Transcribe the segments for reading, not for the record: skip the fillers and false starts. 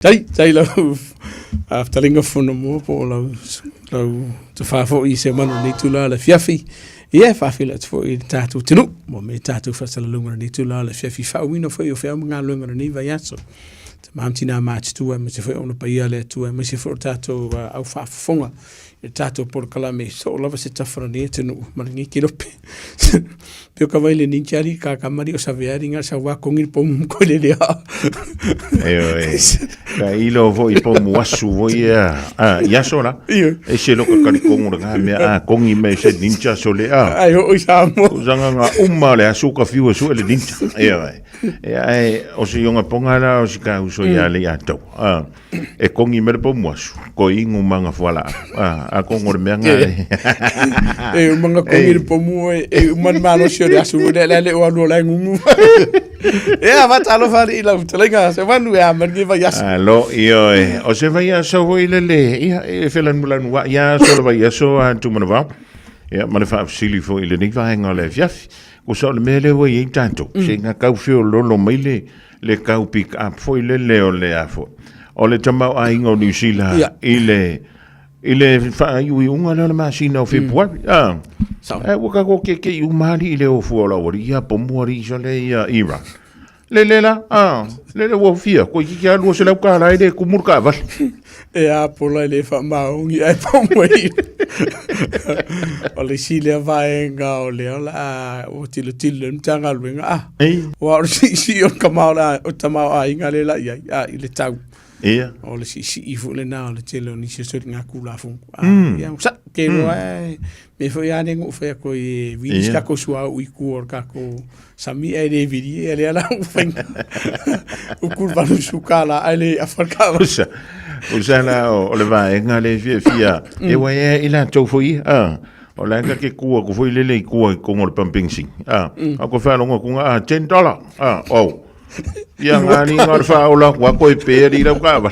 Tai lau aftalinga fono mo po lau te whafo I se manu ni tula le fiafi. Ia whafi la te fo I tātou tinu. Mo me tātou whasala lunga ni tula le fiafi whauina fo I o whia mga lunga ni vai aso. Te maamtina māti tua me te whai ona paia le tua me se fo tātou au whafonga. I tātou por kalame so lava se tawhara ni e tinu maringi ki rope. Pio ka waile ni kiari ka kamari o sa veari ngā sa wakongi po mumko le lea. Ka ilo vo I po muasu vo iaso la. E se loka kari kongu ngā mea kongi me se ninja so le a. Ai o sa mo. Uzanga ngā umma le asuka fiu su le ninja. O se yonga ponga la o si ka uso ia le atau. E kongi me po muasu. Ko ingu manga fuala. A kongo mea ngā. E manga kongi po mua e man malo si o le asu le o anu la ngumu. E a vatalo fari I lau talenga se manu e a margi vai asu. Lo io o se vai aso vo ile le ia e felan mulan wa ia so vai aso a tu mana va. Ia mana fa sili fo ile ni va nga le fiafi. O so le mele wo I tanto. Se nga kau fio lo mai le kau pick up fo ile le o le afo. O le tama a ingo New Zealand ile fa yu unga le masina o February. Waka ko ke umari ile o fu ola ori ia pomori so le ia ira. Le wo fia ko ki ya lo se la ka la ide ku murka va. E a pola le fa maungi ai pomoi. O le sile vai nga o le ola o tilo mtanga luenga. Wa si o kamala o tamau ai nga le la ia ile tau. Ia. O le si I fu le na o le telo ni se so nga kula fu. Ia sa ke no me foi ane ngo foi ko I vi ska ko sua u ku or ka ko sami e de vidi ele ala u fen. U kurva no sukala ale afarka. Usa na o le va nga le fia. E wa e ila to foi o la ka ke ku ko foi le ku ko ngol pumping sing. A ko fa lo ngo ku nga $10. Ia ngani ngar fa ola wa ko pe ri ra ka ba.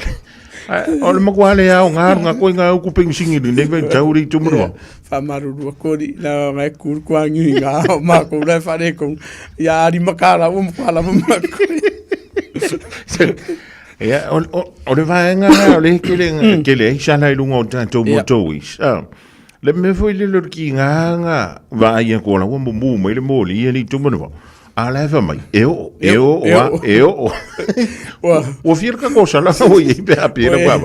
O le makwale ya nga ko nga ku pensingi ni ve tauri tu mo. Fa maru ko ri la mai kur kwa ngi nga ma ko la fa de ko ya ri makala mo kwala mo ko. Ya o le va nga o le ke le xa lai lungo tanto mo tois. Le me foi le lorki nga va ia ko la mo mo le mo li ni tu mo. Ala fa mai. Eu. O firka cosa la o I pe a pira pa.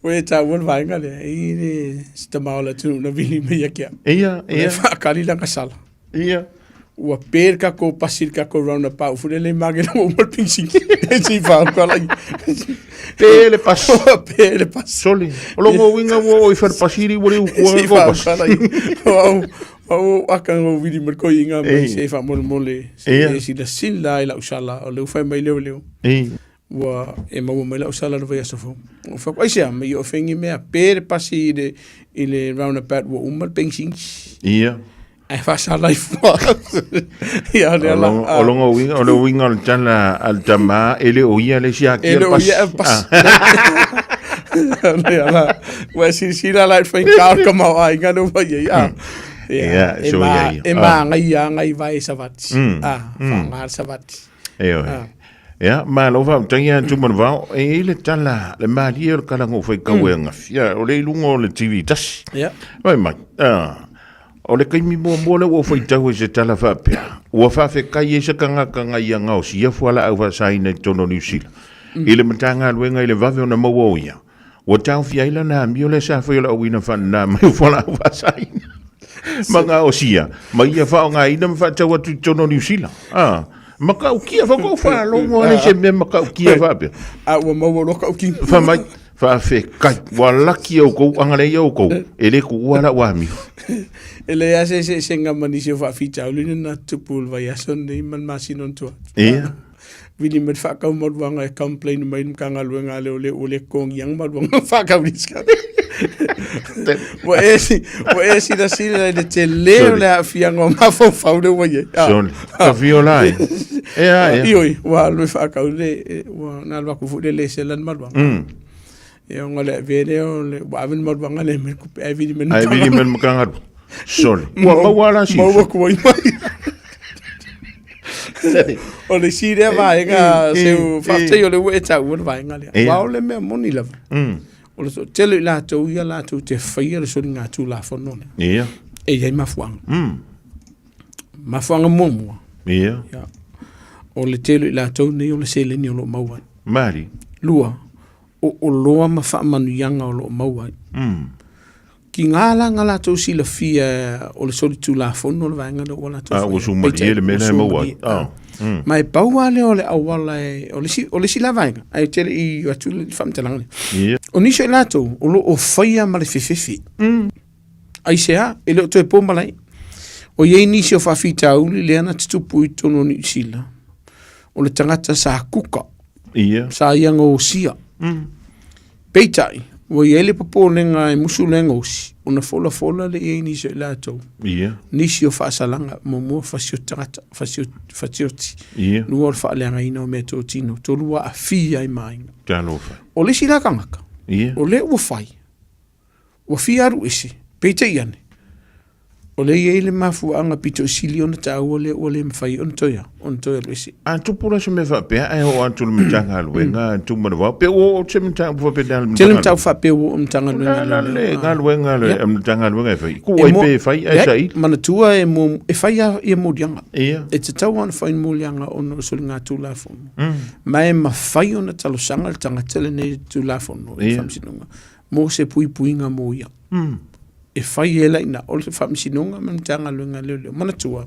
O e ta won vai ngale I sta maula tu na vili me ya kia. Ia. Fa kali la kasala. Ia. O perka ko pasirka ko round pa fu le magela o mal pinching. Si fa ko la. Pele pas. Pele pas. Soli. O lo winga o I fer pasiri o le ko pas. O akan o vidi merko inga me se fa mole si la sin la ila usala o le fa mai le wa e mo mai la usala no vai sofo o fa ai sia me o fengi me a per pasi de ile roundabout wo mal pensing ia ai fa sala ifo ia le la o longo winga al tama ele o ia le sia ki pas la wa si la fa ka kama ai ga no vai ia so ia. Ngai vai savati. Ngai savati. Ja, maar lova tanya tu man va ele tala le mali o kala ngo foi kawenga. Ja, o le lungo le TV tas. Ja. Vai mai. O le kai mi mo le o foi tau se tala fa pe. O fa fe kai se kanga ia ngau si ia fuala au va sai ne tono New Zealand. Ile matanga luenga ile va ve na mo o ia. O tau fi ila na mi le sa foi la wina fa na mai fuala au va sai. Manga o sia mai ia fa nga ina fa tawa tu tono New Zealand maka o kia fa ko fa lo mo le se me maka o kia fa pe o mo lo ka o ki fa mai fa fe kai wala ki o ko anga le o ko ele ku wala wa mi ele ya se nga mani se fa fita o le na tupul va ya son ni man masinon to Vili met fa ka mo wanga complain mai mkanga luenga le o le kong yang ma wanga fa ka wiska Wa esi da sila de te leo le fiango ma fo faude wa ye. Son. Ka violai. Ioi, wa lu fa ka le wa na lu ku fu le se lan ma wa. E ngole vede le wa vin ma wa ngale me ku e vidi men. Ai vidi men mkanga. Son. Wa wala si. Ma wa ku wa. O le si rea vaenga se whaaftai o le ue tau ua vaenga lea. Wao le mea moni lava. O le so tele i lātou ia lātou te whaia le sori ngā tū la whono le. Ia. E iai mafuanga. Mafuanga mua. Ia. O le tele i lātou nei o le seleni o lo mauai. Mari. Lua. O loa ma wha manu yanga o lo mauai. Ki ngā lātou si la fia o le sori tū la whono le vaenga o lātou. O sumari le mena e mauai. Mai paua le o le awala o le si la vaenga. Ai tele i watu le whamtalanga. Ia. O nisa i lātou, o lo o whaia ma le whiwhiwhi. Ai sea, e leo toi pōmalai. O iei nisi o whawhita uli le ana tutupu i tono ni sila. O le tangata sa kuka. Ia. Sa ianga o sia. Peitai, o iei le papolenga e musu lenga o si. O na fola le iei nisi i lātou. Ia. Nisi o whaasalanga, mo mua whasio tangata, whasioti. Ia. Nua o whaaleanga ina o mea tō tino. Tōrua a whia i mainga. Talo fai. O le si la kangaka. Ia. O le ua whai. Ua whiaru isi. Peitai ane. O le iei le mafuanga pito sili ona tau o le mwhai on toia lo isi. A tupura se me whapea ai o antu le mitanga aluenga tu mana wau. Pe o se mitanga whapea le mitanga. Tele mtau whapea o mitanga aluenga. Ngā aluenga le mitanga aluenga e whai. Kua i pe whai ai sa i. Mana tua e whai i e mōrianga. Ia. E te tau ana whai mōrianga o no soli ngā tūlafono. Mai ma whai ona talo sanga le tangatele nei tūlafono. Mō se pui ngā mō ia. E whai e laina o le whamsinonga man tanga luenga leo mana tua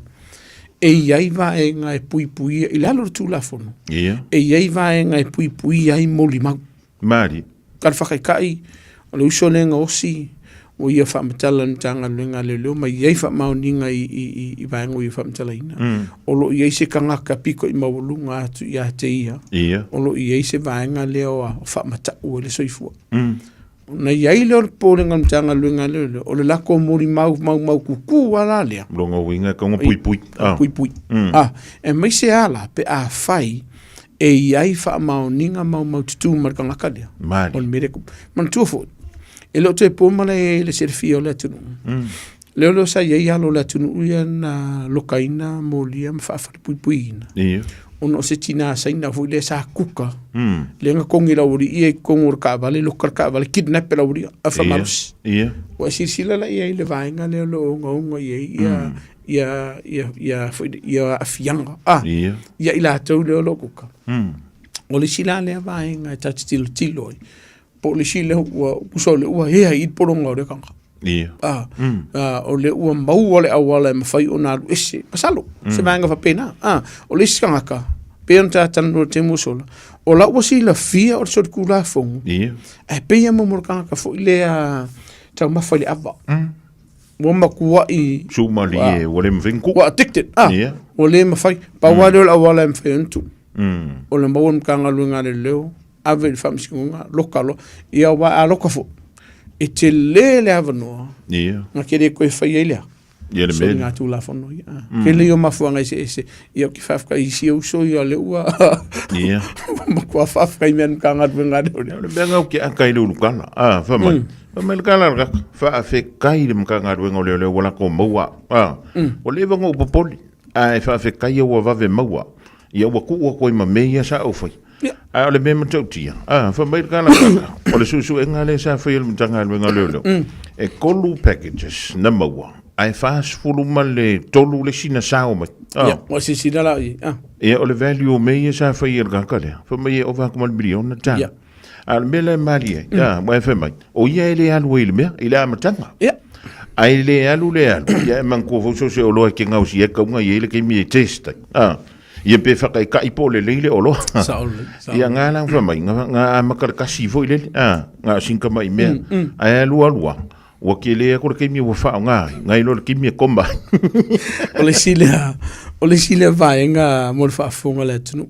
e iai vaenga e pui i lalo le tūlafono e iai vaenga e pui ai moli mau Mari kar whakaikai o le uso lenga osi o ia whamatala ni tanga luenga leo ma iai whamauninga i vaenga o ia whamatala ina o lo iai se kangaka piko i maulunga atu i a te ia o lo iai se vaenga leo a whamata ua le soifua na iai leo le pōlenga mtanga luenga leo o le lako mori mau kuku wala lea longa winga konga pui e mai se ala pe a whai e iai wha maoninga mau tutu marikangaka lea o le mereko man tuafo e leo te pōmala e le serfi o le atunu leo sa iai alo le atunu uia na lokaina molia ma whaafari pui ina ono se tina saina fu le sa kuka le nga kongi la uri e kongor ka vale lokar ka vale kidnap la uri afa malus wa sila la ia le vainga le lo nga ia afianga ia ila tau le lo kuka o le sila le vainga ta tilo po le sila wa kusole wa he ai poronga le kanga o le ua mau o le awala ma fai ona ese pasalo se manga fa pena o le skanga peon ta tanu te musola o la ua si la fia o so kula fong e pe ia mo morkanga ka fo le ta ma fai ava mo ma kuwa i sumali e o le mvenku wa addicted o le ma fai pa wa le awala ma fai ntu o le mo kanga lunga le leo ave famskunga lokalo ia wa a lokafo e te le avanoa nga kere koe whai eilea le so ngā tū la whanau ke leo mafuanga ese ia ki whafka i si au so ia le ua ma kua whafka i mea nuka ngātu ngā reo le mea ngau ki a kai lulu kala whamai whamai le kala raka whaafe kai le mga ngātu ngā leo wala ko maua o le wanga upapoli e whaafe kai au a vave maua ia ua kuua koe ma meia sa au whai a le me matautia fa mai kala o le susu e ngale sa fa il mtanga le ngalo e kolu packages na maua ai fast fulu male tolu le sina sa o mai o si sina la e o le value me sa fa il kale fa mai o va como bilion na ta al mele malie mo fa mai o ia ele alu ile me ile amatanga ai le alu ya man ko fo so o lo ke ngau si e ka nga ile ke mi test ia pe whakai ka i pōle leile olo. Ia ngā lang whamai, ngā makar kasi fo i lele, ngā sinka mai mea. Ai alua. Ua ke lea kore keimia ua whao ngā ilo le keimia komba. O le sile vai ngā mōle whaafonga le atunu.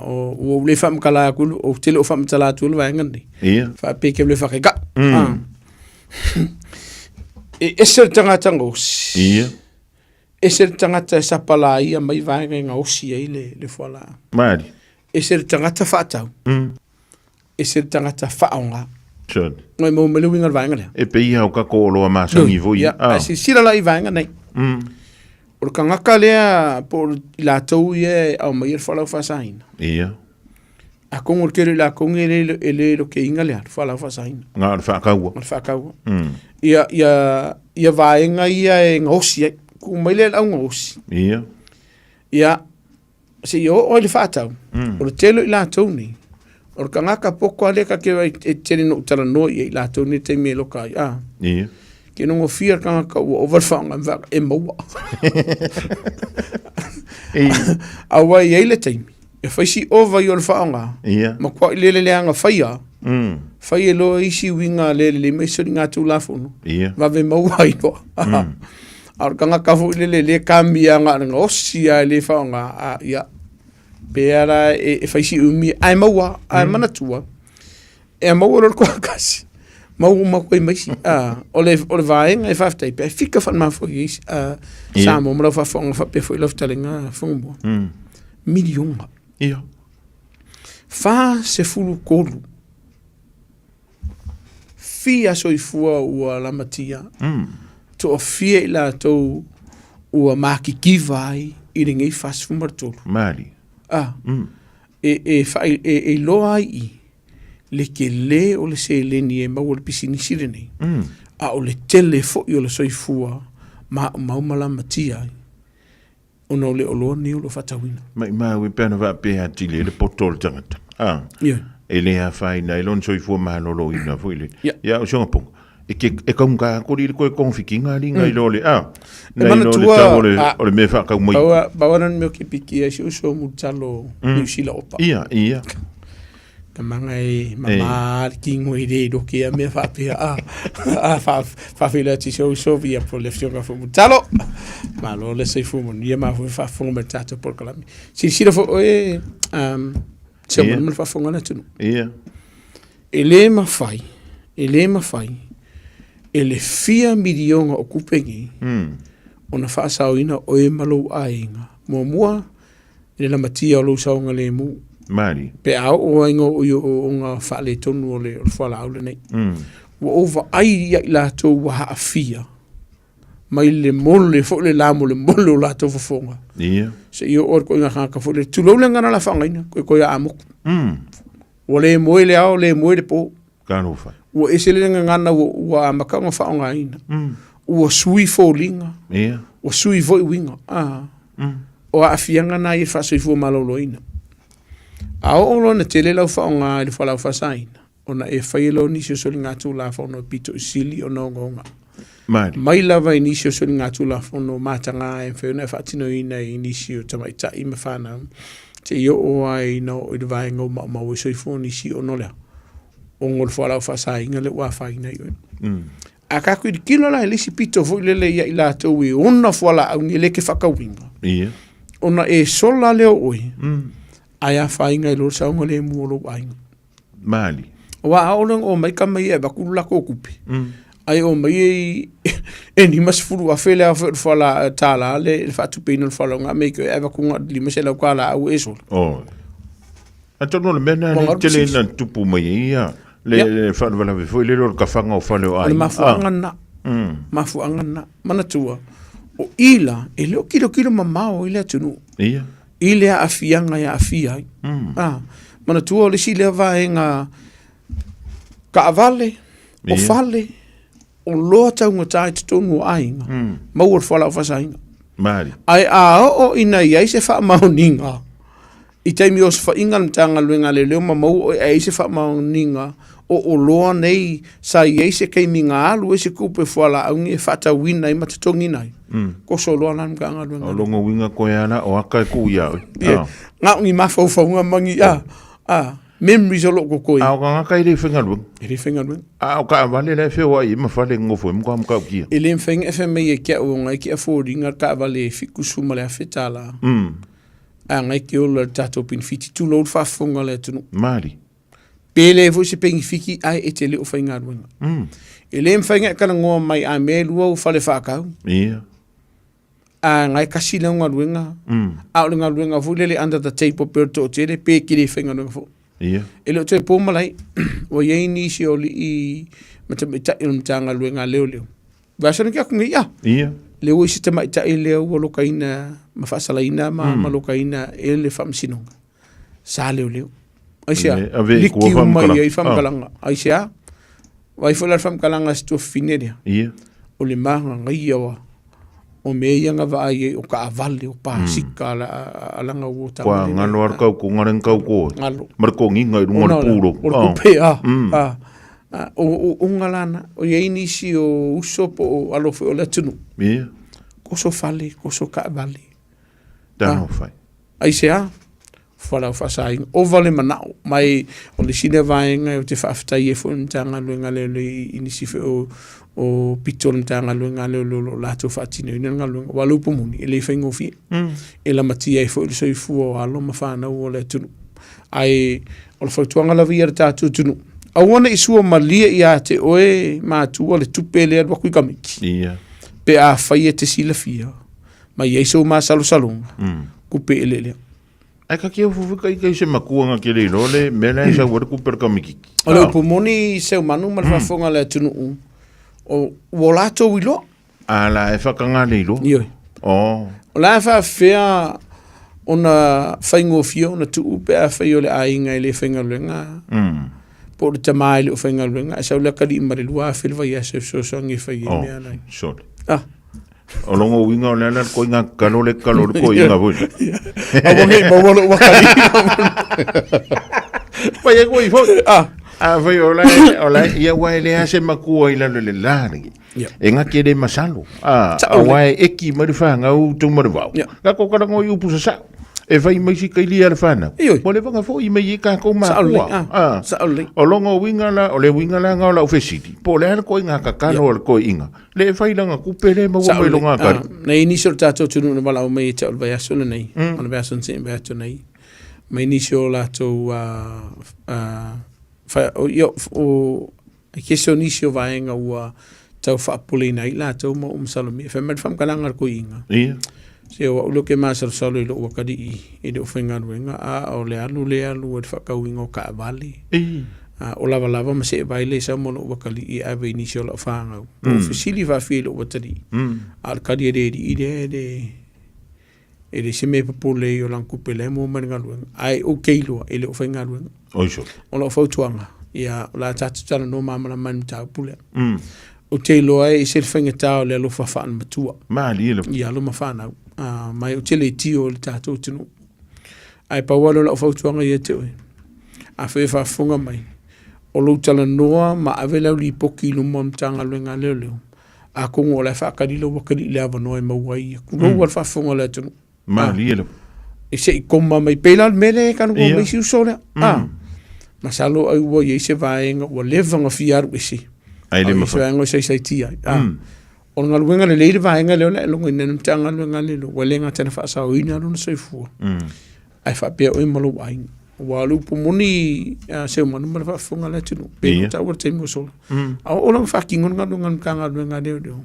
O le whamkala akulu, o tele o whamtala atulu vai ngani. Ia. Whapeke le whakai ka. E ser tangata ngos. Ia. E ser tangata e sapala ia mai vaenga ngā osi ai le whala. Mari. E ser tangata whaatau. E ser tangata whaonga. Sure. Ngoi mo mele winga vaenga lea. E pe iha o ka kōloa māsangi voi. Ia, si sira la i vaenga nei. O le kangaka lea po la tau ia au mai falau fasaina. Ia. A kongo kere la kongo ele lo ke inga lea falau fasaina. Ngā le whakaua. Ngā whakaua. Ia vaenga ia e ngosi ai. Ku mai le lau ngosi. Ia. Ia se o le whatau. O le telo i la tau ni. O le kangaka poko ale ka kewa e tere no utara no i la tau ni te me loka i. Ia. Ke nongo fia kangaka ua overwhanga mwaka e maua. Awa i eile teimi. E whaisi ova i o le whaanga. Ia. Ma kua i lele leanga whaia. Whai e loa isi winga lele le meisori ngā tū lafono. Ia. Wawe maua i noa. Aur kangaka fu i lele le kambia ngā nga osi a le whaanga. Ia. Peara e whaisi umi. Ai maua. Ai manatua. E maua lor kua kasi. Mau koe maisi. O le vaenga e whaftai. Pea whika whan mawho i isi. Samo mrau whawhonga whape fo i laftalenga whungboa. Milionga. Ia. Wha se fulu kolu. Fia soifua ua lamatia. To o fia i la tau ua maki kivai i ringi whasfu martolu. Mari. E loa i le ke le o le se leni e mau o le pisini sire nei. A o le tele fo i o le soifua maumala matia ai. Ona o le oloa ni o lo fatawina. Mai we pena va pe atili le potol tangata. Ele ha fai na elon soifua malolo ina fo ile. Ya o songa pong. E kom ka ko le ko konfikinga linga i lole. Na i lole tawole o le me fa ka moi. Bawanan me ki piki e so mu talo ni sila opa. Ia. Kamanga e mama ki ngoi re do ke me fa pe fa fila ti so via pro le fionga fo mu talo. Ma lo le sei fu mo ni ma fa fo me tato por kalami. Si fo se mo fa fo ngana tu. Ia. Ele ma fai. Ele fia miliona o kupengi. Ona fa sauina o e malo ainga. Mua ele la matia o lo saunga le mu. Mari. Pe au o ingo o nga whale tonu o le whala au le nei. Wa ova ai i la tau wa haa fia. Mai le mole, fo le lamo le mole o la tau fafonga. Ia. Se i o or ko inga haka fo le tulau le ngana la whangaina, koe a amoku. Wa le moe le au, le moe le po. Kano fa. Wa ese le ngana wa amakanga whaonga ina. Wa sui fo linga. Ia. Wa sui voi winga. O a fianga na i whasoi fo malolo ina. Ao olo na tele lau whaonga i le whalau whasaina. Ona e whailo nisio soli ngātu la whaono pito isili o nongonga. Mai lava i nisio soli ngātu la whaono mātanga e whiuna e whaatino ina i nisio tamaita i me whana. Te i o ai no i le vaenga o mau i soifo nisio no lea. O ngol whalau whasainga le ua whaina i oe. A kako i kilo la e lisi pito vo lele ia i la tau i ona whala au ni leke whakawinga. Ia. Ona e sola leo oe. Ai a whainga i lor saunga le muolo ainga. Mali. Wa aolong o mai kamai e bakulu lako kupi. Ai o mai e ni mas furu a whele a whala tala le whatu peino le whala ngā meiko e bakunga li masela kala au e sol. A tono le mena le tele na tupu mai ia. Le whala wala we fwoi le lor ka whanga o whale o ai. Le mafuangana. Mafuangana. Manatua. O ila e leo kilo mamao ila tunu. Ia. Ile a afianga ya afia. Mana tua le si le vaenga ka avale, o fale, o loa tau ngatai te tonu o ainga. Mau or whala o whasainga. Mari. Ai a o ina iai se wha mauninga. I teimi o se wha inga mtanga luenga le leo ma mau o iai se wha mauninga o loa nei sa iai se keimi ngā alu e se kupe whala aungi e whata wina i matatongi nai. Ko so loa nan ka ngā luenga. O longa winga koe ana o aka e ku iau. Ngā ungi mawhauwhaunga mangi memories o loko koe. Ao ka ngaka i rei whengaruang. I rei whengaruang. Ao ka awale le whiwa i ma whale ngofo e mkwa mkau kia. E le mwhenga e whenmei e kia uonga i kia fōringa ka awale e whikusuma le a whetala. A ngai ki ola tato pin fiti tūlo ul whafunga le tunu. Mari. Pele e vo se pengi whiki ai e te leo whaingaruanga. E le mwhenga e kala ngoa mai a me lua u whale whakau. Ia. A ngai kasi leo ngā ruenga. A ole ngā ruenga vulele under the table perto o tere pe ki le whaingaruanga fo. Ia. E leo te pōmalai, o iei nisi o li i matamita ilum tanga luenga leo leo. Vasana kia kunga ia. Ia. le o se te mai ta le o lo kaina ma fa salaina ma lo kaina e le fam sinonga sa le le ai sia liki mai ai fam kalanga ai sia vai folar fam kalanga sto fineria o le manga ngai wa o me yanga va ai o ka vale o pa sika la nga o ta kwa ngalo ar kau ko ngaren kau ko mar ko ngi ngai ngor puro o pe o ngalana o ye inisi o usopo o alo fo le tunu ko so fale ko so ka vale no fai ai sia fala fa sai o vale manao mai o le sine vaenga o te fa afta ye fo ntanga luenga le inisi fo o pitol tanga luenga le lo lato fatino ina ngaluenga walu pomuni ele fengo fi e la matia e fo le soi fu alo ma fa na o le tunu ai o fo tuanga la via ta tunu a wona isu malia ia te oe ma tu le tupele al wakui kamiki pe a faie te sila fia ma yeso ma salo salonga ku pe ele ai ka kia fufu kai se makuanga ke le lole mena sa wor ku per kamiki o pomoni se manu ma fa fonga le tunu o volato wilo ala e whakanga leilo o la fa fea ona whaingo fio na tu upe a whai o le ainga i le whainga luenga po le tamai le o whainga luenga e sau la kari imare lua a whilwa i ase so songi whai e mea nai o longo winga o lana ko inga kalole ko inga boi a wangi mawalo wakari pa ye ko i fo a vai ola ia wai le ase makua ila le lari e nga ke de masalo wai eki mari fanga u tu mari vau ka ko ka ngo yu pusa sa e vai mai si kai lia fana mo le vanga fo i mai ka ko ma o longo winga la o le winga la nga la ofesiti po le ko inga ka ka no ko inga le vai langa ku pele mo mo longa ka na initial tato tunu na bala o mai te o vai aso nei on vai aso sen vai aso nei mai initial la to o question iso vaenga ua tau whaapulina i la tau mo salome whamer wham kalanga ko inga se o lo ke ma salo i lo wakari i le whainga ruenga o le alu e whakau inga o ka avali o lava ma se vai le sa mo lo wakali i ave inisio la whanga o fisili va fi lo watari al kari e le se me papule o lang kupele mo manga ruenga ai o keilo e le whainga ruenga o lo fautuanga ia la tatu tala no mama man ta pule o te lo ai se fenga ta le lo fa fa matua ma li lo ia lo ma fa na mai o te le tio le tatu tunu ai pa walo lo fautuanga ia te a fe fa funga mai o lo tala noa ma avela li poki lo mom tanga lo nga le a ko ngo la fa ka di lo wakali le ava no e ma wai ku no wa fa funga le tunu ma li lo e se koma mai pela mele kan ko mai si sola masalo ai wo ye se vaenga o levanga fiar wisi ai le mafa ngo sai tia o ngal wenga le leide vaenga le lo ngene tanga lo ngale lo welenga tena fa sa o ina lo sai fu ai fa pe o malo ai walu pomoni se manu ma fa fonga la tinu pe ta wo te mo so o lang fa kingon ngal kanga lo ngale do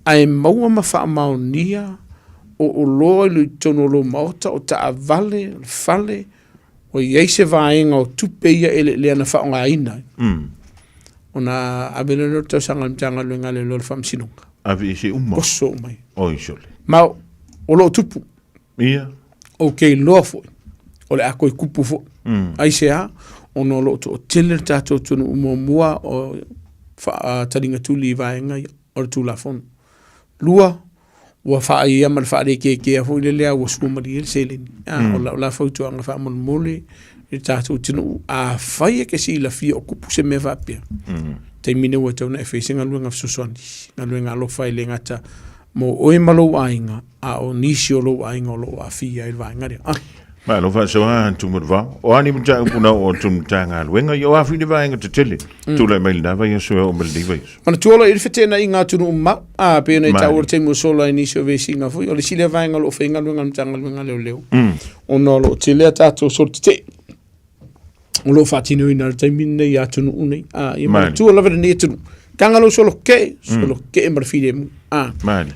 ai mau ma fa maunia o lo lu tono lo mauta o ta vale fale o yeise vaenga o tupe ia ele le ana whaonga ina. Ona abele lo tau sanga mtanga lo ngale lo fam sinunga. Avi isi umma. Koso mai. O isole. Ma o lo tupu. Ia. O kei loa fo. O le ako i kupu fo. Ai sea, ono lo to tele tato tunu umomua o taringa tuli vaenga o tula fon. Lua, wa fa ia mal fa ke fo le le wa suma di selen o la fo tu anga fa mon mole e tatu tinu a fa ke si la fi o kupu se me va pia te mine wa tona e facing alu nga suswandi alu nga lo fa ile ngata mo o e malo ainga a o nisio lo ainga lo a fi ai va ngari ma lo fa so an tu mo va o ani mo tanga puna o tu tanga luenga yo a fi ni va te tele tu le mail da va yo so o mel diva mana tu ola il fete na inga tu ma a pe na ta urte mo solo inisio ve singa fu o le sile va nga lo fenga luenga tanga luenga le o no lo tele ta to sorte o lo fatino ina te minne ya tu nei i ma tu ola ne tu tanga lo solo ke mar fide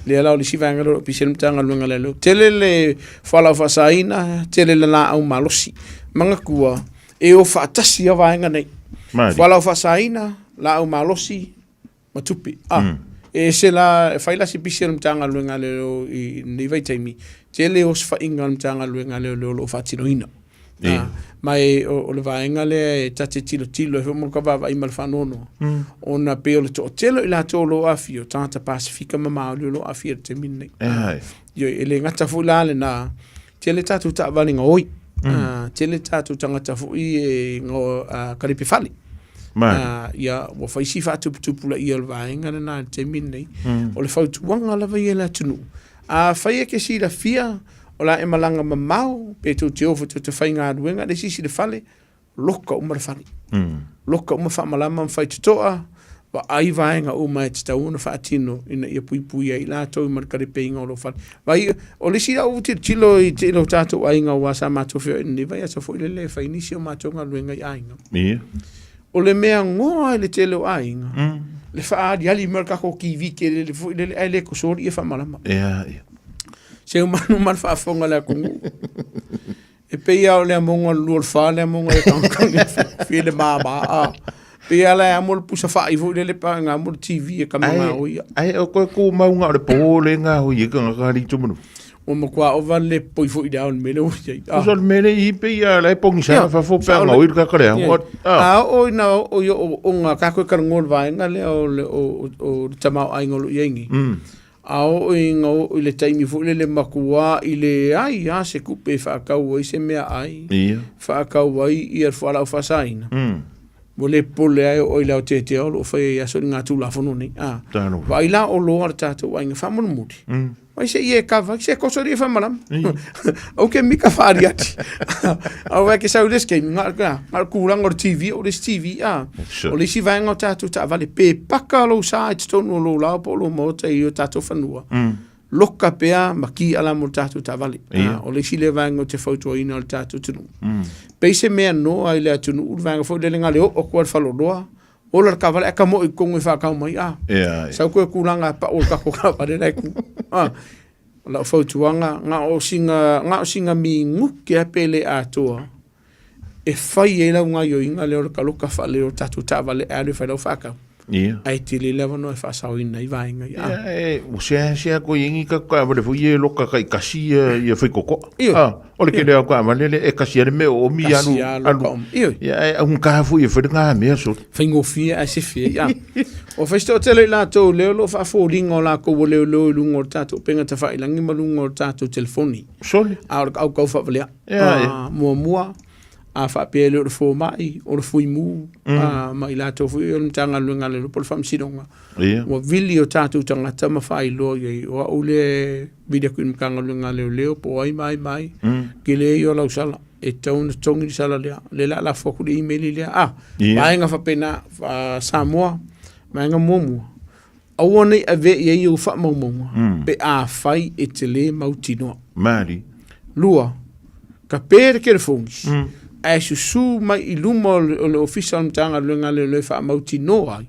le ala le sivanga lo pisem tanga lunga le tele le fala fasaina tele la au malosi manga kua e o fatasi ya vanga nei fala fasaina la au malosi matupi E se la faila si pisi le mtanga luenga leo I ni vai taimi. Te le os fa inga le mtanga luenga leo lo fatino ina. Mai o le vaenga le tate tilo e mo ka va I mal fanono. Ona pe o le to telo ila to lo afio tanta Pasifika mama lo afio te minne. Yo ele ngata fulale na te le tatu ta valinga oi. Te le tatu tangata fu I ngo karipi fali. Ya wa faisi fa tupu la ia vaenga na te minne. O le fau tuanga la vai la tunu. A faia ke si la fia o la e malanga mamau pe tu te ofu te whainga aduenga le sisi le fale loka umar fale loka umar wha malama mwhai tutoa wa ai vaenga umar te tau una wha atino ina ia pui ai la tau umar karepe inga o lo fale vai o le sira uvu te tilo I te ilo tato ainga wa sa mato fio ini vai asa fo ile le wha inisi o mato ngā luenga I ainga o le mea ngoa le te leo ainga le wha adi ali markako ki vike le fo ile le aile ko sori e wha malama se umanu man fa fonga la kungu e pe ia o le monga lur fa le monga e kankangi fi le mama pe ia la amol pusa fa I vo le pa nga mol TV e kamanga o ia ai o ko maunga o le pole nga ho ia ka ri tumunu o mo kwa o van le poi fo ida on mele o ia o sol mele I pe ia la pongi sa fa fo pa nga o ka kare o na o yo o nga ka ko karngol va nga le o tamau ai ngolo yengi Ao ingo ile taimi fu le makua ile ai se kupe fa kau I se mea ai fa kau ai I fu ala fa saina mo le pole ai o ile o te o fa ia so nga tu la fono ni vai la o lo ar tatu ai nga fa mo mudi vai se ie ka va se ko so ri fa malam o ke mi ka fa ri ati o va ke sa u des ke ngar kurang or TV o des TV o le si va nga tatu ta vale pe paka lo sa it to no lo la po lo mo te io tatu fanua loka pea maki ala mo tatu ta vale o le si le va nga te foto ina o tatu tu pe se me no ai le tu no va nga fo le nga le o ko fa lo doa o la ka vale ka mo I kongo fa ka mai sa ko kulanga pa o ka ko ka pa le ku la fautuanga nga o singa mi nguke apele atoa e fai e la nga yo inga le o ka loka fa le o tatu ta vale a le fa lo fa ka ai ti le leva no fa sa ina I vainga o se ko ingi ka ka vale fu ye loka ka kasi ye foi koko o le ke le ka vale le e kasi le me o mi anu ya un ka fu ye foi nga me so fingo fia a se fia o festo tele la to le lo fa fo lingo la ko le lungo tatu penga ta fa ilangi malungo tatu telefoni soli au ka fa vale mo a fa pele o fo mai o fui mu mai la to fui on tanga lunga le por fam sidonga o vili o tatu tanga tama fa I lo ye o le video kun kanga lunga le po ai mai ke le yo la sala e tau tongi sala le la fo ku email le mai nga fa pena Samoa mai nga momu a wona ave ye yo fa momu pe a fai e tele mautino mari lua ka per ke fongs ai su mai I lumo le official tanga lunga le fa mauti no ai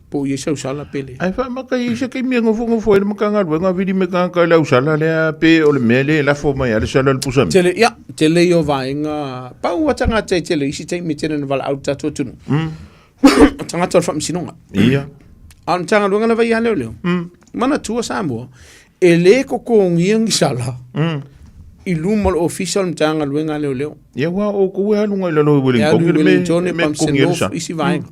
po ye sa sala pele ai fa maka I se ke mi ngo fo le maka nga vidi me ka la usala le pe o le mele la fo mai ale sala le pusam tele yo vainga pa wa tanga tele isi te mi tene val auta to tunu tanga to fa msinonga an tanga lunga le vai ale le mana tua Samoa ele ko ngiang sala I lumo official mtanga luenga leo ya wa o ko wa lunga le no buli ko me ko ngirsa isi vai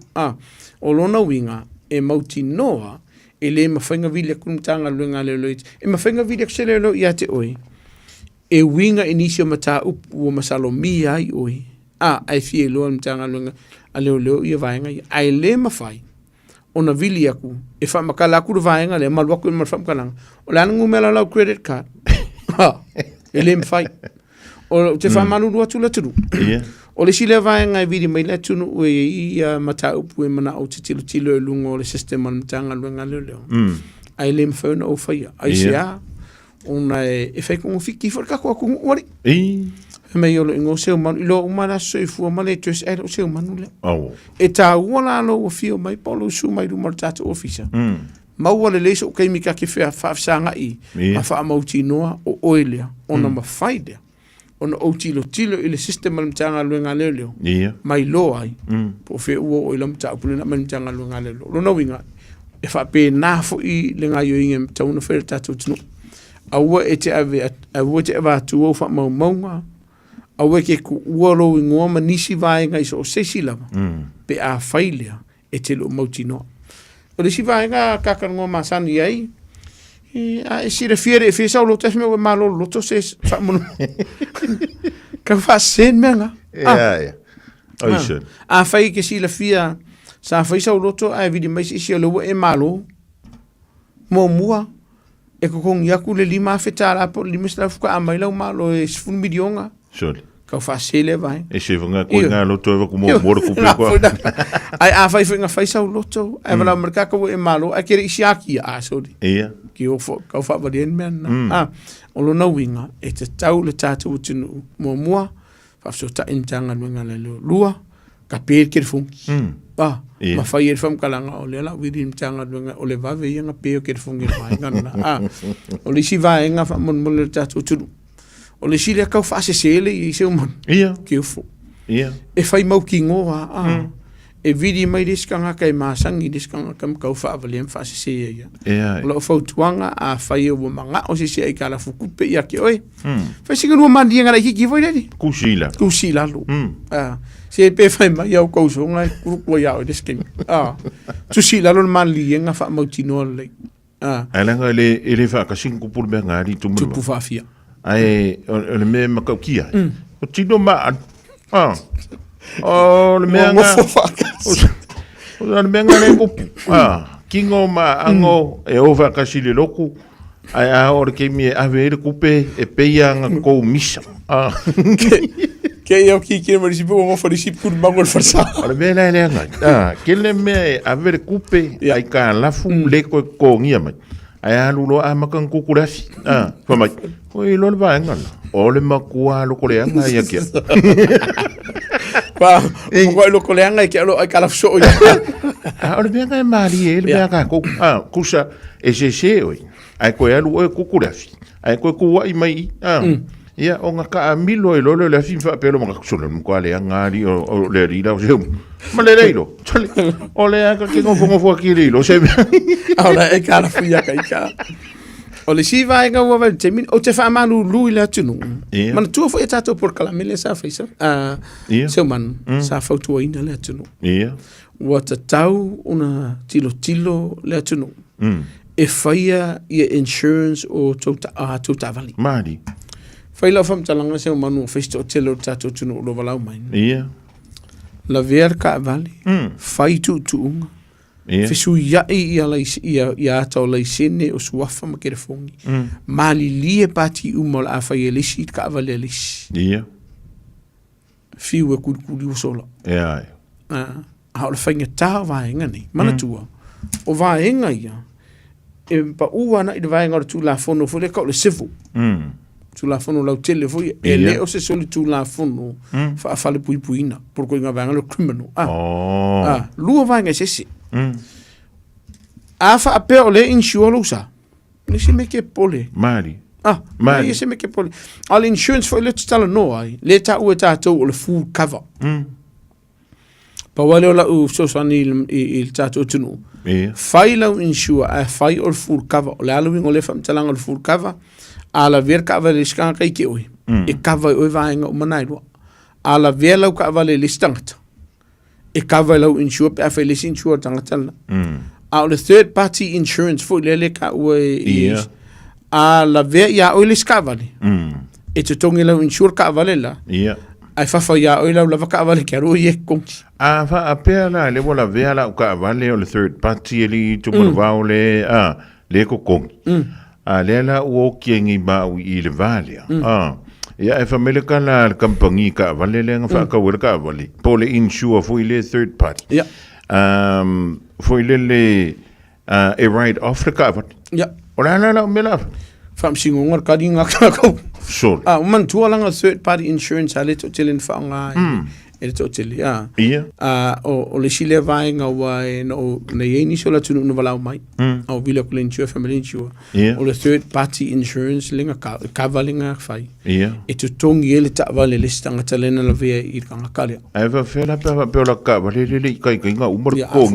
o lona winga e mauti noa ele mafanga vile kun mtanga luenga leo e mafanga vile ksele lo ya te oi e winga inisio mata upu masalo mi ai oi ai fie lo mtanga luenga leo ia vaenga ai le mafai ona vili aku e fa makala ku vaenga le malwa ku mal fam kalang o la ngumela la credit card ele mfai o te fa manu lua tula tulu o le sile vaenga e vidi mai le tunu e mata upu e mana o te tilo e lungo le sistema mtanga luenga leo ai le mfai na o fai ai sea ona e fai kongo fiki forka ko ku ori me yo ngo se man lo umana se fu male tes e se manu le e ta wala lo o fio mai polo su mai du martata officer ma wala le so kai mi ka ke fa sanga I ma fa mauti noa o oilia ona ma faide ona o tilo ile system al mtanga luenga leo mai lo ai po fe o ilam ta pulina man mtanga luenga leo lo no winga e fa pe na fo I le nga yo inge tau no fer tatu tunu awa e te ave awa te ava tu o fa mau maunga awa ke ku uaro I ngoa manisi vai ngai so sesi lava pe a failea e te lo mauti no o le si vai nga kakango masani ai a e si refiere e fesa o lo tes me o malo lo to se fa mono ka fa sen menga Oisho. A fai ke si la fia sa fai sa o loto a vidi mai si o lo e malo mo mua e ko kong yaku le lima fetara po lima sta fuka a mai la malo e sfun milionga Sure. ka fa sele vai E se vanga ko nga loto e ko mo ku ko. Ai a fai finga fai sa o loto e vala merka ko e malo a kere isiaki a sori Ia. ki o fo ka fa vadien men o lo na winga e te tau le tatu utinu mo mua fa so ta intanga nga le lua ka pe ke fun ma fai e fam kalanga o le la widi intanga nga o le va ve nga pe ke fun ngi mai nga o le si va nga fa mon le tatu utinu o le si le ka fa se sele I se mon Ia. ki o fo Ia. e fai mau ki ngoa e vidi mai diskanga kai masangi diskanga kam ka fa avalem fa se ia Ia. lo fa tuanga a fai o manga o se ai kala fuku pe ia ki oi fa singa no mandi ngara ki voi le kusila lo se pe fai mai au ko so ngai ku ia o disking tu sila lo mali nga fa mau tino le Alanga ele fa ka singu pur be ngari tu tu fa fia ai le me makaukia o tino ma o le me nga o le me nga le ko kingo ma ango e ova ka sile loku ai a or ke mi a ver kupe e peia nga ko misa ke eu ki mo risipo mo fa risipo ku mangol farsa o le me la le nga ke le me a ver kupe ai ka la fu le ko ngia mai ai a lulo a makan kukurafi fa mai o I lo va nga o le makua lo ko le nga ia kia pa ko lo ko le nga ke lo ai kala so o le nga mali e le nga ko kusa e se oi ai ko ia lo kukurafi ai ko ku ai mai ia o nga ka milo e lo le fifa pelo ma so le ko le nga ri o le ri la o se ma le leilo o le ka ke ngo fo ki ri lo se ora e kala fia kai ka o le si vai nga wa te min o te fa manu lui la tunu man tu fo eta to por kala mele sa fa so man sa fa tu ina la tunu wa ta tau una tilo le tunu e faia ia insurance o tota vali mari fai la fam talanga se manu festo telo tato tunu lo vala mai la ver ka vali fai tu unga Fisu ia ia tau lai sene o suafa ma kere fongi. Mali lie pati umol a fai elisi ka avale elisi. Ia. Fiu e kuri o sola. Ia. A ole whainga taha vaenga ni. Mana tua. O vaenga ia. E pa ua na i de vaenga o tu la fono fo le ka o le sifu. Tu la fono lau tele fo e le o se soli tu la fono fa fale pui puina. Porko inga vaenga lo criminal. Lua vaenga sesi. A fa ape o le insure lo sa. Le se me ke pole. Mari. Mari se me ke pole. Al insurance for le tala no ai. Le ta u ta to o le full cover. Pa wale o la u so sani il ta to tunu. Fai la insure a fai o full cover. O le aluing o le fam talanga o full cover. A la ver cover le skan kai ke oi. E cover o vaenga o manairo. A la ver la cover le listangata. E cover lau insure pe a fai lesi insure tangatala. A o le third party insurance fo lele ka ue a la vea ia oile skavali. E te tongi lau insure ka avale la. Ai fafa ia oile lau lava ka avale kia roi e kongi. A fa a pea la le wala vea la ka avale o le third party e li tumanavao le ko kongi. A le la uo kiengi ma i le vale. Ia e famele ka la kampangi ka avale le nga fa ka wera ka avale. Po le insure fo le third party. Foi le a ride off the cover. Ora la mela. Fam singo ngor kadi ngaka ko. So. Man tu alanga third party insurance ale to telen fa nga. e le to tele Ia. o le sile vaenga wa e no nei ni so la tunu no valau mai au vila ko insure family insure o le third party insurance linga cavalinga fai e tu tongi ele ta vale le stanga talena la vea I kanga kale eva fela pe la ka vale le kai nga umar ko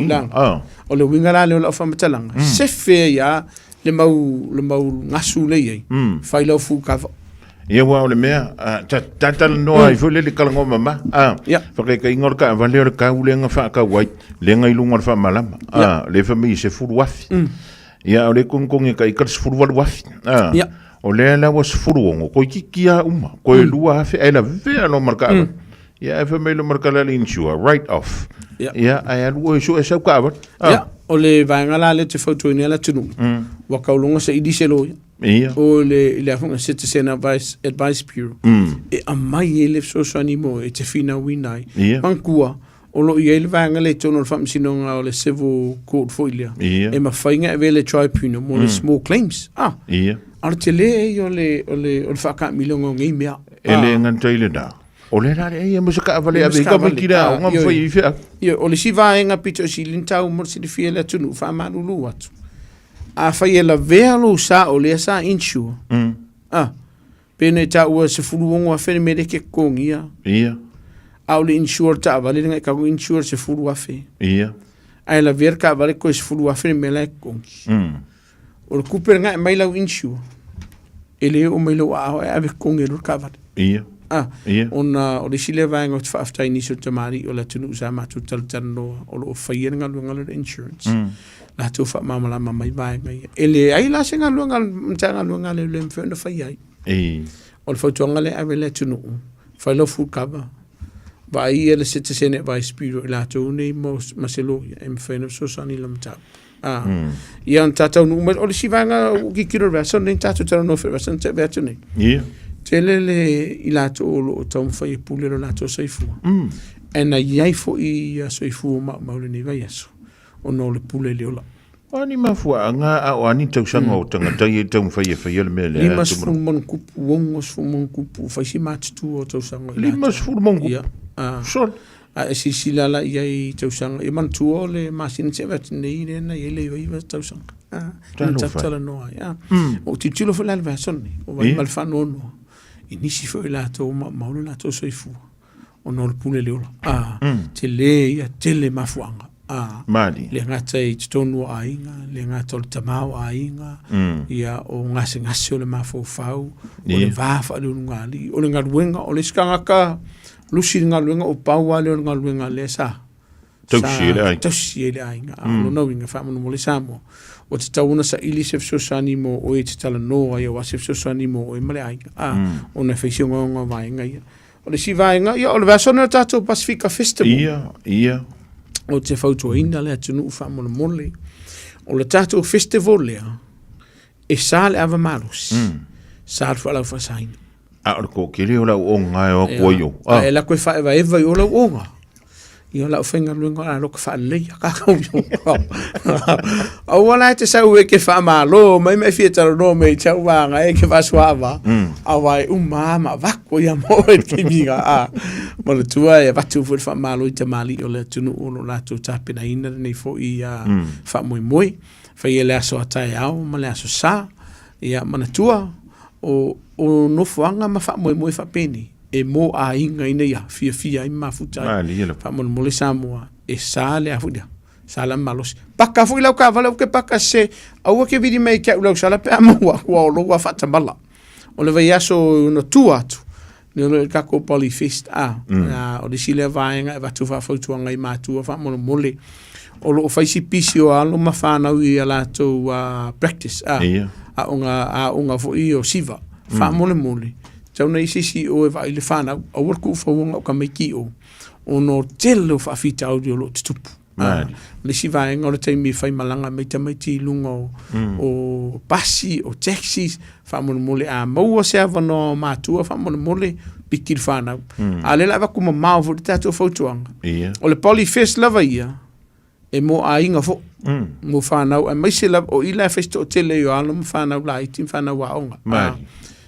o le winga la le o fa matalanga se fe ya le mau ngasu le ye fai lo fu kava ia wa le mea tatal no ai fu le kalango mama fa kai ngor ka vale le ka ulenga fa ka wai le ngai lunga fa malama le famille se fu wafi ia o le kong kai ka fu wafi o le la was fu ngo ko kikia uma ko lua fa ela ve no marka ia fa me lo marka la insure right off ia ai alu so e sa ka o le vaingala le te foto ni ala tunu wa kaulunga se idiselo o le afunga Citizen Advice Bureau e a mai ele so animo e te fina winai mankua o lo ia le vaingala le tono fam sinonga o le civil court foilia e ma fainga e vele tribunal mo le small claims ar te le o le faka milongo ngi mea ele ngantaile da o le rare e mo se ka vale a ka makira o ngam foi fa o le siva enga pito si lintau mo se fie le tunu fa manulu atu a fai la velo sa o le sa insure pene ta o se fulu ngo a fe me ke kongia a o le insure ta vale nga ka insure se fulu a fe ai la ver ka vale ko se fulu a fe me la kongi o le kuper nga mai la insure ele o mai lo a ave kongi lo ka vale o le sile vaenga o te whaaftai niso tamari o la tunu usa matu talutano o lo whaia ngaluanga le insurance la tu wha mamalama mai vaenga ele ai la se ngaluanga le mwhena whaia o le whautuanga le awe le tunu whai lo full cover vai ele Citizen Advice Bureau la tu nei maselo e mwhena sosani la mtau ia an tatau nume o le si vaenga o ki kiro resa nei tatau taro no resa te vetu nei Telele I lato o tau mwhai pule lo lato saifua. Ena iai fo I saifua maule ni vai aso. O no le pule le ola. Ani mafua anga o ani tau sanga o tangata I tau mwhai e le mele. Limas fumon kupu, wongos fumon kupu, whaisi matu o tau sanga. Limas fumon kupu. Sol. A si silala iai tau sanga. E man tuo le masini se vat nei rena I le iwa tau sanga. Tatala noa. O titulo fo lalva sonni. O vai malfano noa. Inisi foi la to maulu la to soifu o no pule le ola te le ia tele mafuanga mali le ngata I tonu ainga le ngata o tamau ainga ia o ngase ngase o le mafofau o le vafa le ngali o le ngaluenga o le skanga ka lusi ngaluenga o paua le ngaluenga le sa tausi le ainga o no winga fa mo le samo o te tauna sa ili se fsosani mo o e te tala noa ia wa se fsosani mo o e male ainga o na feisio ngonga vaenga ia o le si vaenga ia o le vasona tato Pacifica Festival ia o te fautua inda le atunu ufa mo le mole o le tato festival lea e sale ava malos sale fa la fasaina o ko kiri o la onga o koyo e la koe fa eva o la onga Ia la ofenga luenga la loka fa le ka ka o wala te sa we ke fa malo mai me fieta no me chau vanga e ke va suava a vai mama va ko ya mo ke miga mo le tua e va tu fa malo te mali o le tunu o la tu tapina ina nei fo ia fa moi fa ia le aso atai au ma le aso sa ia mana tua o no fuanga ma fa moi fa peni e mo a inga ina ia fia I mafuta fa mo le Samoa e sale a fudia sala malos paka fu lau ka vala ke paka se au ke vidi mai ke lau sala pe mo wa lo wa fata bala o le vai aso no tuatu no le ka ko polyfest o de sile vaenga va tu fa foto ngai matu fa mo mole o lo fa si pisio alo ma fa na I ala to practice a unga fo I o siva fa mo mole Tau nei sisi o e vai le whana, a warku whawonga o ka meiki o no telo whawhita au dio lo te tupu. Le si vaenga o le teimi whai malanga mei tamaiti lunga o pasi, o taxis, whamona mole a maua se avano mātua, whamona mole pikir whanau. A le lava kuma mau fo le tātua whautuanga. O le polyfest lava ia, e mo a inga fo, mo whanau, a mai se lava o ila festo o tele o alo mo whanau la itin whanau wa onga.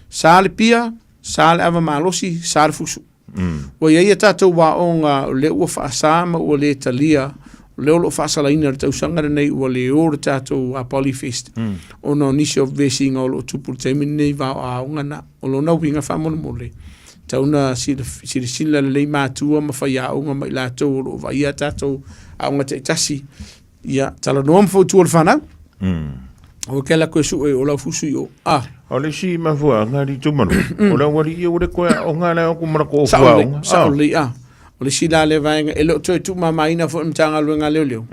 Sale pia, sale ava malosi, sale fusu. Wa ia tātou wa o ngā le ua whaasama ua le talia, leo lo whaasalaina le tausanga nei ua le o le tātou a Polyfest. O no nisi o vesi ngā o lo tupu taimi nei vau a ongana, o lo nau winga whamona mole. Tauna sila le mātua ma whai a onga mai lātou o lo vai a tātou a onga te tasi. Ia, tala noam fau tua le whanau. O ke la koe su e o lau fusu i o. O le si mafua ngari tumanu. O la wari i o le koe o ngā leo kumara ko o fuaunga. Sauli, o le si la le vaenga. E lo toi tu mamaina fo mtanga luenga leo leo.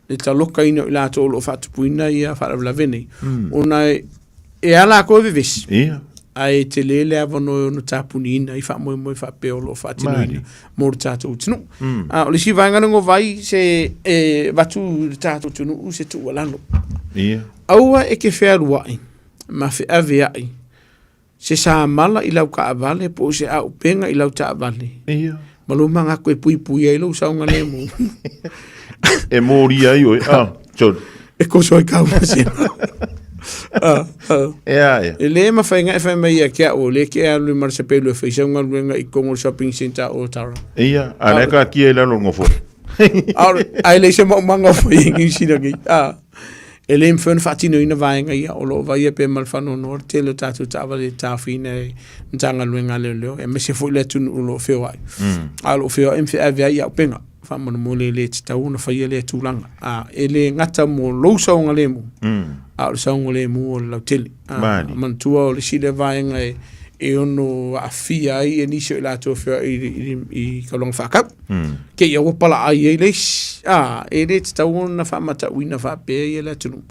Le ta loka ina i la to o lo whatupuina i a wharavla vene. O na e ala koe vivesi. Ia. Ai te lele avano no tapuni ina i wha moe wha peo lo whatino ina. Mōru tātou tinu. O le si vaenga ngo vai se watu tātou tinu u se tu walano. Ia. Aua e ke whea ruai, ma whea veai. Se sa mala i lau ka avale, po se au penga i lau ta avale. Ia. Maluma ngā koe pui pui ai lau saunga le mo. E mōri ai oi. Chod. E koso ai kau masina. Ia. E le ma whainga e whainga ia kia o, le kia alui marasa pelu e whaisaunga luenga i Kongo Shopping Centre o Tara. Ia, a le ka kia i lalo ngofo. Ai le se maumanga o whainga i sinangi. E le mwhen whatino ina vaenga ia o lo vai e pe malwhano nor te lo tātou tāwale tāwhine ntanga luenga leo leo e me se fwoi le tunu o lo whio ai. A lo whio e mwhi avea ia o penga whamana mo le le te tau na whaia le tūlanga. E le ngata mo lo saunga le mo. A lo saunga le mo o lau tele. Mantua o le sile vaenga e ono a fia ai e nisio i lato whio i kalonga whakau. Ke ia wapala ai e leis. E le te tau na whamata uina whapea i e la tunu.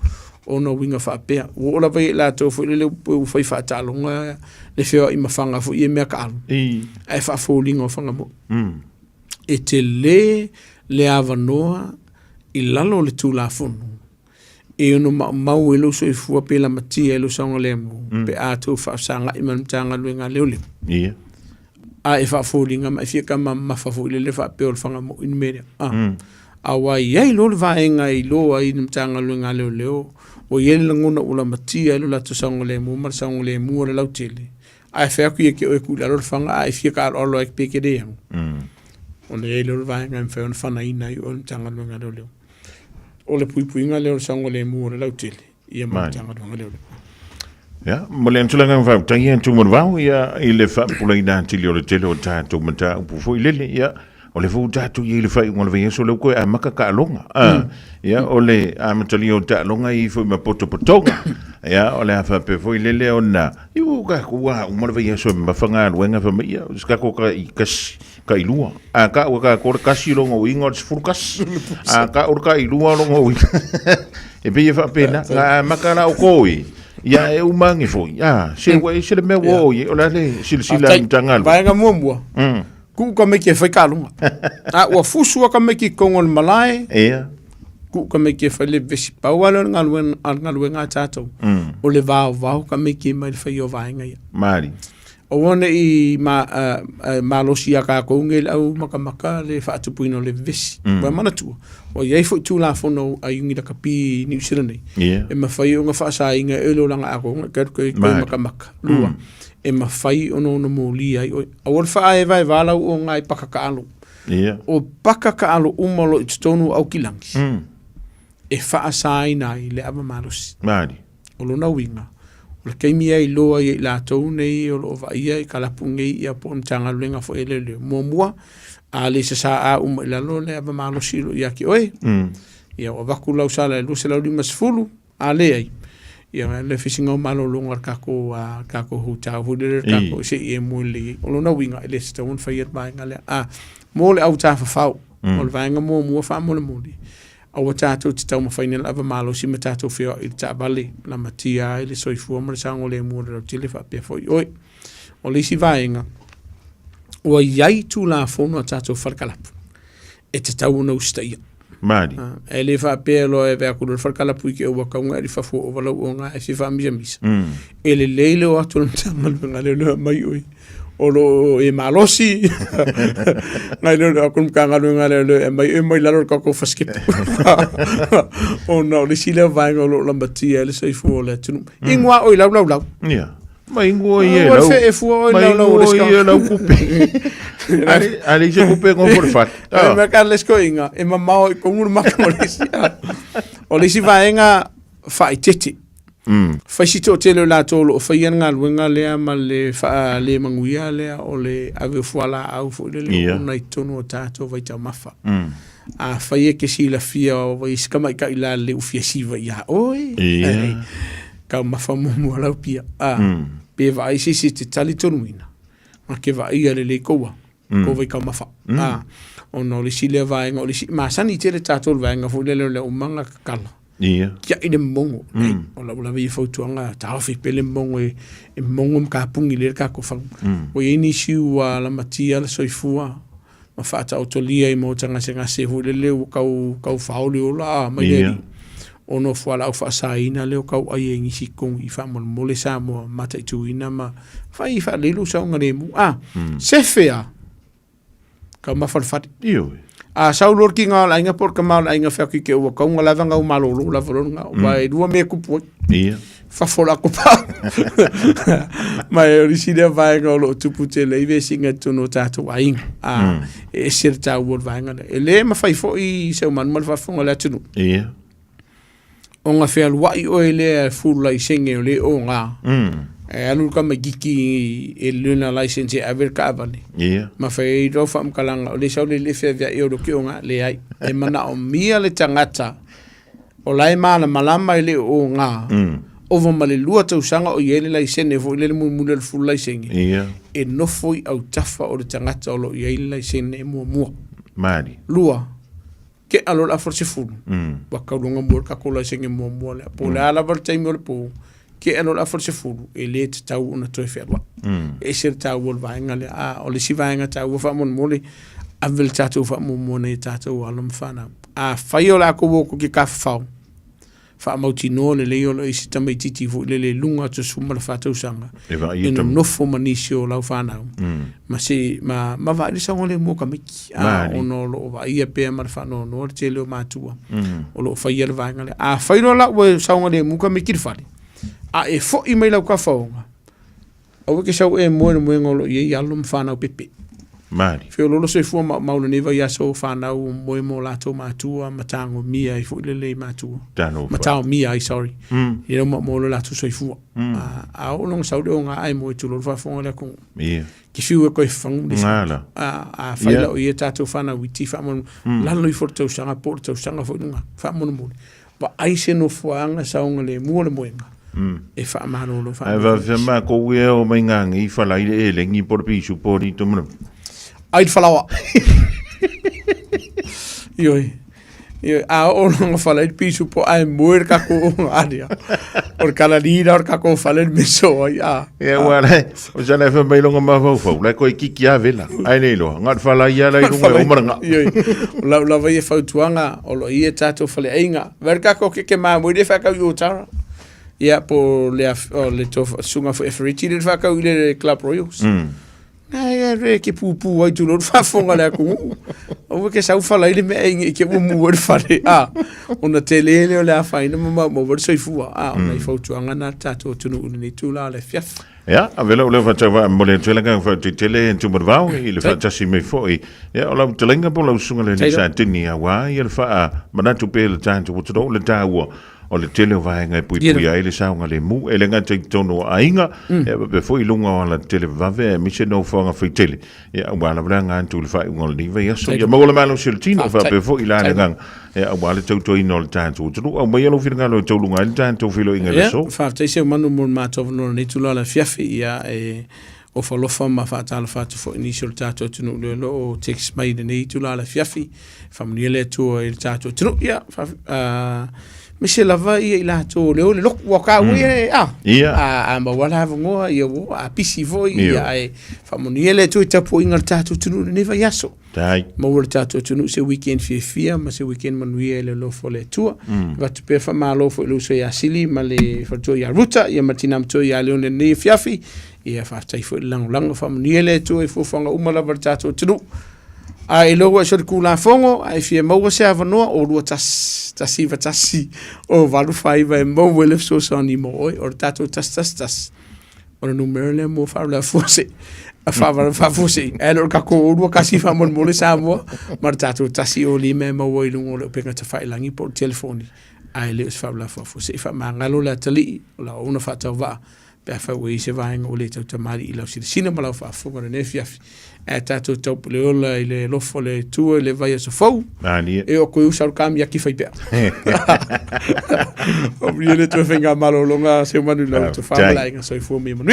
O na winga whapea. O la vai e la tau fo le leu whai whatalonga le whio i mawhanga fo i e mea ka alu. E whafōlinga o whanga mo. E te le awanoa i lalo le tū la whunu. E ono mau e lo so i fua pe la matia e lo saunga le mo. Pe a tau whaasanga i manutanga luenga leo leo. Ia. A e whafōlinga ma e whiaka ma mawhafo i le whapea o le whanga mo in merea. Awa iai lo le vaenga i lo ai nimtanga luenga leo leo. O iei langona ula matia ilo lato saunga le mo, mara saunga le mo le lau tele. A e whiaku i ke oe kula lo le whanga, a e whiaka alo alo e peke de yang. O le iei lo le vaenga i mwhea whana ina i o nimtanga luenga leo leo. O le pui puinga leo saunga le mo le lau tele. Ia ma nimtanga luenga leo leo. Ja, mo le antulanga whau tangi antu marwau ia i le whapula i nā tili o le tele o tātou mata upu fo i lele ia. O le fau tātou i le whai ngā lewe yeso leu koe a maka ka alonga. Ia, o le a matali o ta alonga i fai mapoto potonga. Ia, o le a whape fo i lele o na. Iu ka kua ngā lewe yeso e mawhanga aluenga wha mai ia. Ska ko ka i kasi, ka ilua. A ka ua ka kore kasi longa o inga o le sifuru kasi. A ka ura ka ilua longa o inga. E pe e whape na, ngā maka na o koe. Ia e umangi fo. Ia, se wai se le mea wo i. O la le sila mtangalu. Vaenga mua mua. Ku ka me ke fai kalunga. Ua fusua ka me ki kongo le malae. Ia. Ku ka me ke fai le vesi paualo ngalue ngā tātou. O le vau ka me ke mai le fai o vaenga ia. Mari. O wane i malosi a ka konge le au makamaka le whaatupuino le vesi. Wa manatua. O iei fo tu la fono a yungi la kapi New Zealand nei. E mawhai o ngā whaasa inga elo langa a konga. Kau makamaka. Lua. E mawhai ono mo li ai. A wale wha e vai walau o ngai paka ka alo. O paka ka alo umalo i tonu au kilangi. E wha asai nai le ava marosi. Mari. O lo na winga. O le keimi ai loa i la tau nei o lo vai ai kalapu ngei i a po mtanga luenga fo ele leo. Mua a le sa a i lalo le ava marosi lo i aki oe. Ia o waku lau sala e lo se lau lima sifulu a le ai. Ia le fisinga o malo longa kako hutau hudere kako se i e muli o lona winga i le sta un faiat vaenga le mo le au tafa fau o le vaenga mua fa mo le muli au tātou te tau mawhaina lava malo si ma tātou whio i ta bale la matia i le soifua ma le sango le mua le tile wha pia foi oi o le si vaenga o iai tu la fono a tātou wharkalapu e te tau na ustaia. Mari. E le fa pelo e vea kuru farkala pui ke ua kaunga e fafo o walau o ngā e fifa misa. E le leile o atu lamtanga luenga leo mai oi. O lo e malosi. Ngai leo akun kanga luenga leo e mai lalo kako faskepu. O na o le sile vaenga o lo lambatia e le saifu o le atunu. Ingwa oi lau. Ia. Mai ngoi e lau. fe e fu Mai ngoi lau kupe. Ali se kupe con por fat. Me Carles Coinga, e mamao i kongur makamolisi. O lisi vaenga fai tete. Fai si tō tele la tōlo o fai ngā luenga lea ma le faa le manguia lea o le ave fuala au fu le o nei tonu o tātou vai tau mafa. A fai e ke si la fia o vai skama i ka ila le ufia siva ia. Oi! Kau mafa mumu alau pia. Pe vai si te tali tonu ina. Ma ke vai ale le koua. Ko vai kau mafa. O no le si le vaenga o le si. Ma sani te le tātou vaenga fu le le umanga kakala. Kia i le mongo. O la vi fautuanga tawhi pe le mongo e mongo mkapungi le kako whang. O i ni siu la matia la soifua. Ma whaata o tolia i mo tanga se ngase fu le leo kau whaole o la mai eri. O no fuala au whaasaina leo kau ai e ngisi kong i whamon mole sa mo mata i tuina ma whai wha lelu sa unga le mu. Se fea. Kau mawharwhati. Saulor ki ngā lainga por ka mau lainga whaki ke ua kaunga lava ngau malolo la varonga. Mai rua mea kupu. Whafola kupa. Mai orisi lea vaenga o lo tupu te leive singa tono tātou ainga. E sir tā uor vaenga. E le ma whai fo i seu manu mal whafonga lea tunu. O ngā whea luai o e lea fula i senge o le o ngā. E anu ka mai giki e luna license e aver ka avane. Ma whai rau whamkalanga o le sau le whea via e oro ki o ngā le ai. E mana o mia le tangata o lai mana malama e le o ngā. Ova ma le lua tau sanga o iele license e fo i le mumule le full license. E nofoi au tafa o le tangata o lo iele license e mua mua. Mari. Lua. Ke alo la forse fulu. Waka runga mua ka ko license e mua mua le. Po le ala var taimi o le po. Ke ano la forse fulu e le te tau una toi whea. E ser tau wal vaenga le o le si vaenga tau wa whamon mole a vil tātou whamon mone e tātou alam whana. A whai o la ko woko ki ka whau. Wha mauti no le leo lo isi tamai titi fu le lunga to sumala whatau sanga. E no nofo manisi o lau whanau. Ma se, ma vaari sango le mua ka miki. O no lo wa ia pēr mara whanau no le te leo mātua. O lo whai ala vaenga le. A whai no la ue sango le mua ka miki le whare. A e fo i mai lau ka whaonga. A weke sau e moe ngolo i e alum whanau pepe. Mari. Whio lolo se fua mauna neva i aso whanau moe mo lato mātua, matango mia i fo lele mātua. Matao mia i sorry. I rau mo lo lato so i fua. A o longa sau leo ngā ai moe tu lolo whafonga lea kong. Ki whiu e koe whangu. Ngāla. A whailau i e tātou whanau i ti whamonu. Lalo i fo tau sanga, pōr tau sanga fo i nunga. Whamonu mōre. Pa aise no fuanga saunga le mua le moenga. E wha mano lo wha. E wha mā kou e o mai ngangi i whalai e lengi por pisu por i tumuna. Aid whalawa. Ioi. A o longa whalai pisu po ai moer kako o aria. Or kala lira or kako whalai meso ai a. E wale, o sana wha mai longa mawhau. Lai koe kiki a vela. Ai nei loa. Ngat whalai a lai runga o maranga. Ioi. La vai e whautuanga o lo i e tātou whalai einga. Ver kako ke mā moere whakau i o tara. Ia po le tofa sunga fo Efriti le whakau i le Club Royals. Ai re ke pupu ai tu lo whafonga le aku. O ke sau whalai le me ingi ke mumu e whare. Ona te lele o le a whaina mama mo wad soifua. Ona i whautuanga na tātou tunu unini tūla le fiaf. Ja, a vela o le whatawa mo le tuelenga whautitele en tumarwau i le whatasi me foi. Ja, o lau telenga po lau sunga le nisa tini a wā i le wha manatu pe le tātou wotoro le tāua. O le tele o vaenga e pui ai le saunga le mu e le ngata i tono ainga e pe foi lunga o la tele vave e mise no whanga whai tele e a wala vranga antu le whai unga le niva i aso ia magola malo si le tino wha pe foi la ngang e a wala tauto i no le tātou tunu au mai alo whiringa lo tau lunga le tātou whilo inga le so whaftai se manu mon mātou no ne tula la fiafi ia e o whalofa ma whaatala whātu fo initial tātou tunu le lo o text mai ne tula la fiafi whamuniele tua i le tātou tunu ia me se lava ia i lato leo le lok waka ui a ma wala hava ngoa ia wo a pisi voi ia e whamoniele tu i tapu inga tātou tunu ne vai aso ma ura tātou tunu se weekend fia ma se weekend manuia le lofo le tua vatu pe whama lofo i luso ia sili ma le whatua ia ruta ia matinam tu ia leone ne fiafi ia whaftai fo i lango whamoniele tu i fufanga umalawa tātou tunu a e logo e sori kula fongo a e fia maua se avanoa o rua tasi o valu whaiva e mau wele so sani mo oi o tato tas o na numero le mo fa la fose a fa fose e lo ka ko ru ka si fa mon mo le sa mo mar tatu tasi o li me mo i lungo le penga te fa langi por telefoni ai le fa la fose fa mangalo la tali la una fa ta va pe fa we se va en o le te mari la si sina ma la fa fo ma ne fiafi e tatu to le ola ile lo fo le tu le vai so fo e o ko usar cam ya ki fa pe o mi le tu venga malo longa se manu la te fa la en so fo mi mo